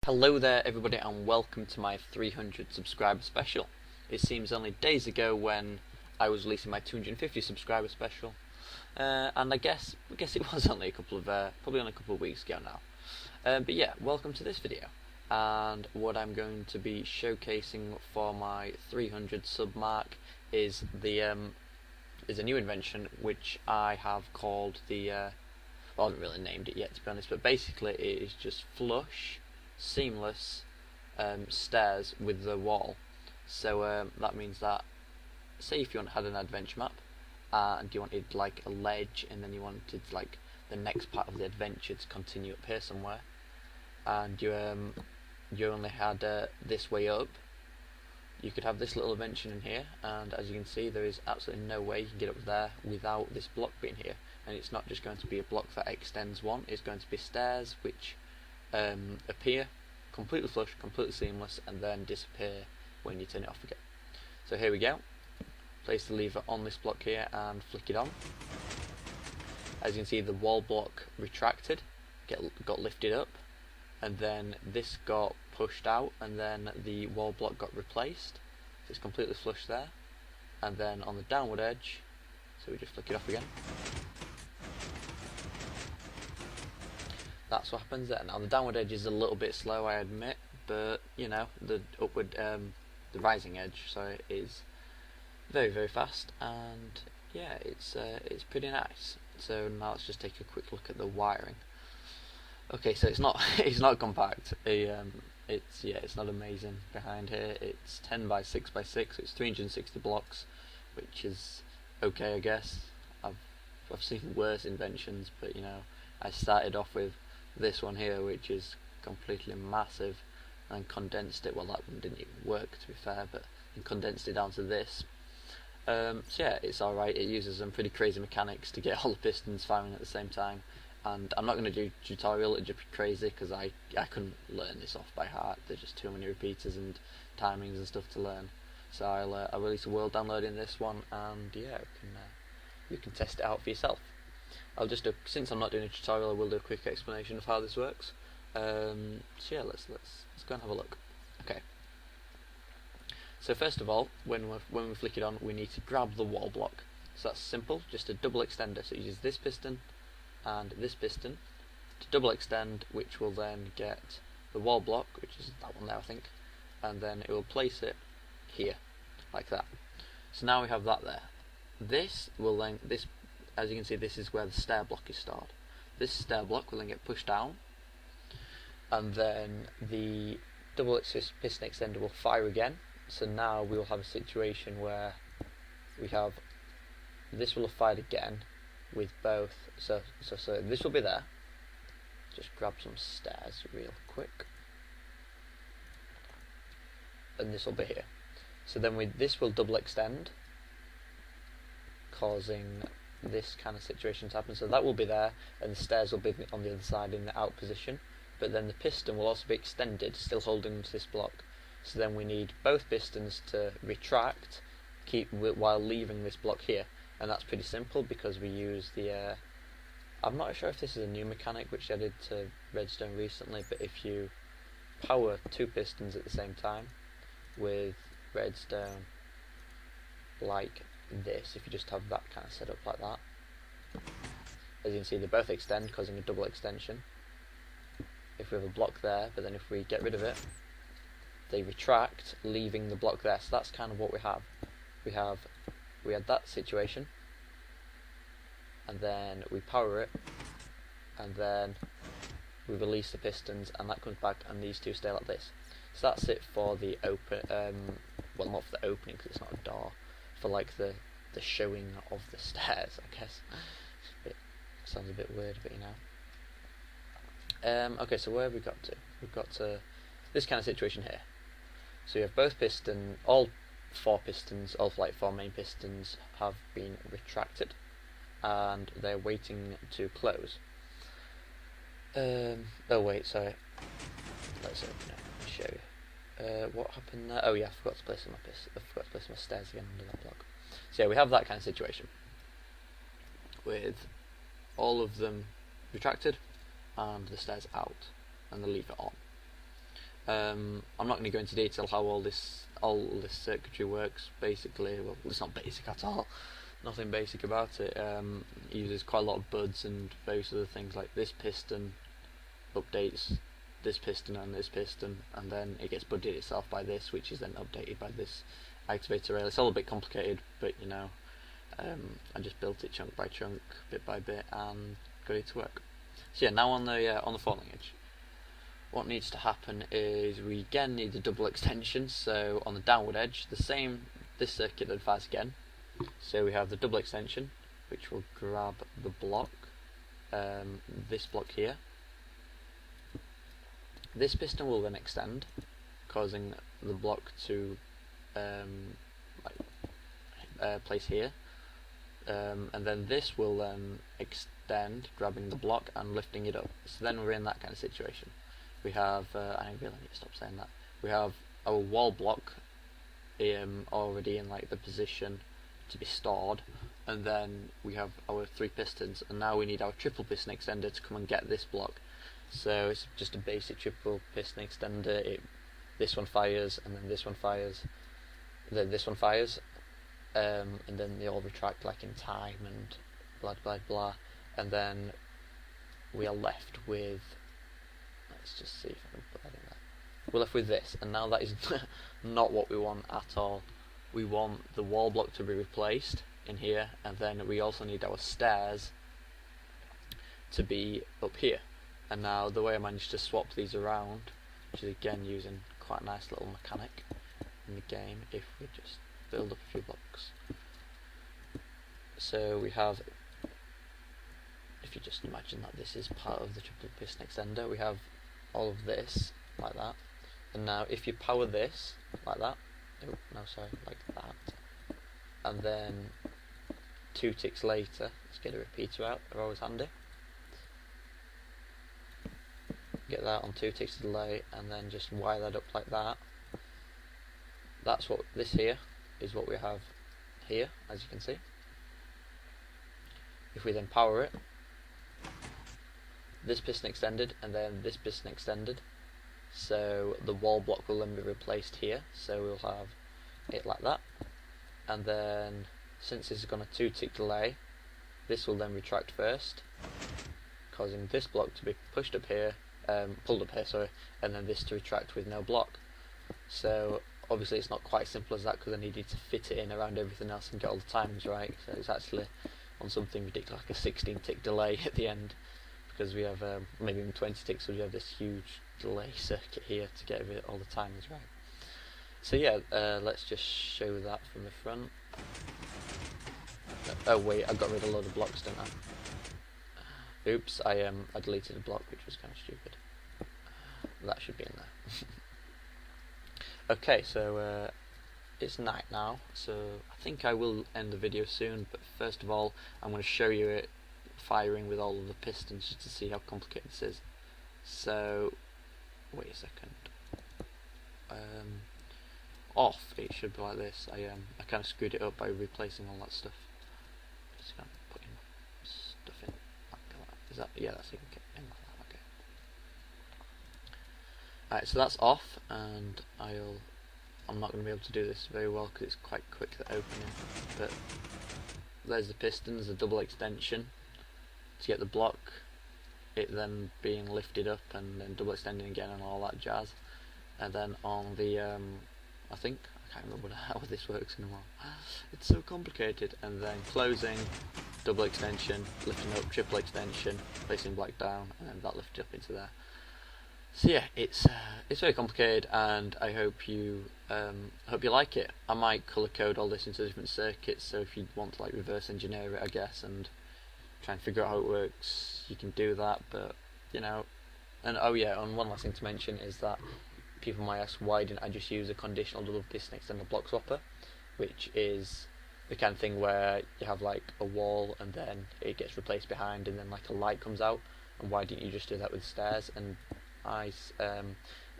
Hello there everybody and welcome to my 300 subscriber special. It seems only days ago when I was releasing my 250 subscriber special, and I guess it was only probably only a couple of weeks ago now. But yeah, welcome to this video, and what I'm going to be showcasing for my 300 sub mark is a new invention which I have called well, I haven't really named it yet to be honest, but basically it is just flush seamless stairs with the wall. So that means that, say if you had an adventure map and you wanted like a ledge, and then you wanted like the next part of the adventure to continue up here somewhere, and you only had this way up, you could have this little invention in here, and as you can see there is absolutely no way you can get up there without this block being here. And it's not just going to be a block that extends one, it's going to be stairs which appear completely flush, completely seamless, and then disappear when you turn it off again. So here we go. Place the lever on this block here and flick it on. As you can see, the wall block retracted, got lifted up, and then this got pushed out, and then the wall block got replaced. So it's completely flush there. And then on the downward edge, so we just flick it off again. That's what happens there. Now the downward edge is a little bit slow, I admit, but you know, the upward, the rising edge, so it is very, very fast, and yeah, it's pretty nice. So now let's just take a quick look at the wiring. Okay, so it's not it's not compact. It's not amazing behind here. It's 10 by 6 by 6. It's 360 blocks, which is okay, I guess. I've seen worse inventions, but you know, I started off with this one here, which is completely massive, and condensed it. Well, that one didn't even work, to be fair, but I condensed it down to this. So yeah, it's alright. It uses some pretty crazy mechanics to get all the pistons firing at the same time, and I'm not going to do a tutorial. It'd just be crazy because I couldn't learn this off by heart. There's just too many repeaters and timings and stuff to learn. So I'll release a world downloading this one, and yeah, you can test it out for yourself. Since I'm not doing a tutorial, I will do a quick explanation of how this works. So yeah, let's go and have a look. Okay. So first of all, when we flick it on, we need to grab the wall block. So that's simple, just a double extender. So it uses this piston and this piston to double extend, which will then get the wall block, which is that one there, I think, and then it will place it here, like that. So now we have that there. This will then, as you can see, this is where the stair block is stored. This stair block will then get pushed down, and then the double piston extender will fire again. So now we will have a situation where we have this will have fired again with both. So this will be there. Just grab some stairs real quick, and this will be here. So then this will double extend, causing this kind of situation to happen. So that will be there, and the stairs will be on the other side in the out position, but then the piston will also be extended, still holding to this block. So then we need both pistons to retract, while leaving this block here, and that's pretty simple because we use the I'm not sure if this is a new mechanic which I did to Redstone recently, but if you power two pistons at the same time with Redstone like this, if you just have that kind of set up like that, as you can see they both extend, causing a double extension. If we have a block there, but then if we get rid of it, they retract, leaving the block there. So that's kind of what we have. We had that situation, and then we power it, and then we release the pistons, and that comes back, and these two stay like this. So that's it for the open. Well, not for the opening because it's not a door. For like the showing of the stairs, I guess. Sounds a bit weird, but you know. Okay, so where have we got to? We've got to this kind of situation here. So you have both all four main pistons have been retracted, and they're waiting to close. Oh wait, sorry. Let's show you. What happened there? Oh yeah, I forgot to place my stairs again under that block. So yeah, we have that kind of situation with all of them retracted and the stairs out and the lever on. I'm not going to go into detail how all this circuitry works. Basically, well, it's not basic at all. Nothing basic about it. It uses quite a lot of buds and various other things, like this piston updates this piston and this piston, and then it gets budded itself by this, which is then updated by this activator rail. It's all a bit complicated, but you know, I just built it chunk by chunk, bit by bit, and got it to work. So yeah, now on the falling edge, what needs to happen is we again need a double extension. So on the downward edge, this circuit that fires again. So we have the double extension, which will grab the block, this block here. This piston will then extend, causing the block to place here, and then this will then extend, grabbing the block and lifting it up. So then we're in that kind of situation. We have, I really need to stop saying that. We have our wall block already in like the position to be stored, and then we have our 3 pistons, and now we need our triple piston extender to come and get this block. So it's just a basic triple piston extender. This one fires, and then this one fires, then this one fires, and then they all retract like in time and blah blah blah, and then we are left with, let's just see if I can put that in there. We're left with this, and now that is not what we want at all. We want the wall block to be replaced in here, and then we also need our stairs to be up here. And now the way I managed to swap these around, which is again using quite a nice little mechanic in the game, if we just build up a few blocks. So we have, if you just imagine that this is part of the triple piston extender, we have all of this like that, and now if you power this like that, like that, and then 2 ticks later, let's get a repeater out, they're always handy. Get that on 2 ticks delay, and then just wire that up like that. That's what this here is, what we have here, as you can see. If we then power it, this piston extended, and then this piston extended, so the wall block will then be replaced here, so we'll have it like that. And then since this has got a 2 tick delay, this will then retract first, causing this block to be pushed up here, pulled up here, sorry, and then this to retract with no block. So obviously it's not quite simple as that, because I needed to fit it in around everything else and get all the timings right. So it's actually on something ridiculous, like a 16 tick delay at the end, because we have maybe even 20 ticks, so we have this huge delay circuit here to get all the timings right. So yeah, let's just show that from the front. Oh wait, I got rid of a load of blocks, didn't I? Oops, I deleted a block, which was kind of stupid. That should be in there. Okay, so it's night now, so I think I will end the video soon, but first of all I'm going to show you it firing with all of the pistons, just to see how complicated this is. So wait a second. Off, it should be like this. I kind of screwed it up by replacing all that stuff. Just kind of putting stuff in. Is that, yeah, that's in like that. Okay. Alright, so that's off, and I'm not going to be able to do this very well because it's quite quick to opening. But there's the pistons, the double extension to get the block, it then being lifted up and then double extending again and all that jazz. And then on the I can't remember how this works anymore. It's so complicated. And then closing, double extension, lifting up, triple extension, placing black down, and then that lifted up into there. So yeah, it's very complicated, and I hope you like it. I might color code all this into different circuits, so if you want to like reverse engineer it, I guess, and try and figure out how it works, you can do that. But you know, and oh yeah, and one last thing to mention is that people might ask, why didn't I just use a conditional double piston extender block swapper, which is the kind of thing where you have like a wall and then it gets replaced behind and then like a light comes out, and why didn't you just do that with stairs? And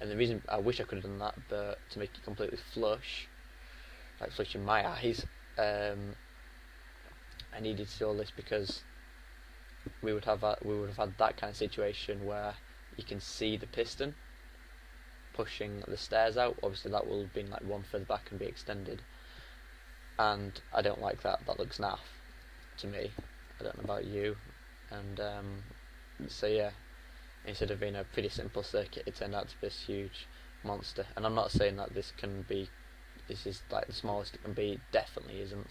the reason I wish I could have done that, but to make it completely flush, like flush in my eyes, I needed to do all this because we would have had that kind of situation where you can see the piston pushing the stairs out. Obviously that will be like one further back and be extended, and I don't like that. That looks naff to me. I don't know about you. And so yeah, instead of being a pretty simple circuit, it turned out to be this huge monster. And I'm not saying that this is like the smallest it can be. It definitely isn't.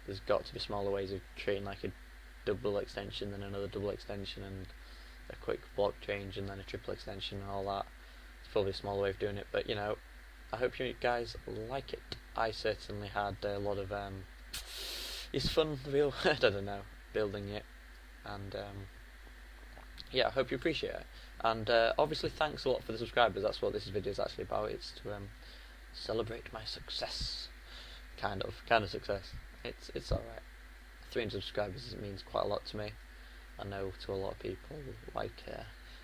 There's got to be smaller ways of creating like a double extension, then another double extension, and a quick block change, and then a triple extension and all that. It's probably a smaller way of doing it, but you know, I hope you guys like it. I certainly had a lot of it's fun, real I don't know, building it, and yeah, I hope you appreciate it. And obviously thanks a lot for the subscribers. That's what this video is actually about. It's to celebrate my success, kind of success. It's alright. 300 subscribers means quite a lot to me. I know to a lot of people, like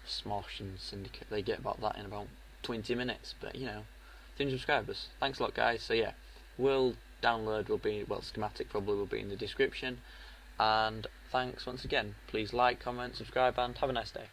Smosh and Syndicate, they get about that in about 20 minutes. But you know, 300 subscribers. Thanks a lot, guys. So yeah, download will be, well, schematic probably will be in the description. And thanks once again. Please like, comment, subscribe, and have a nice day.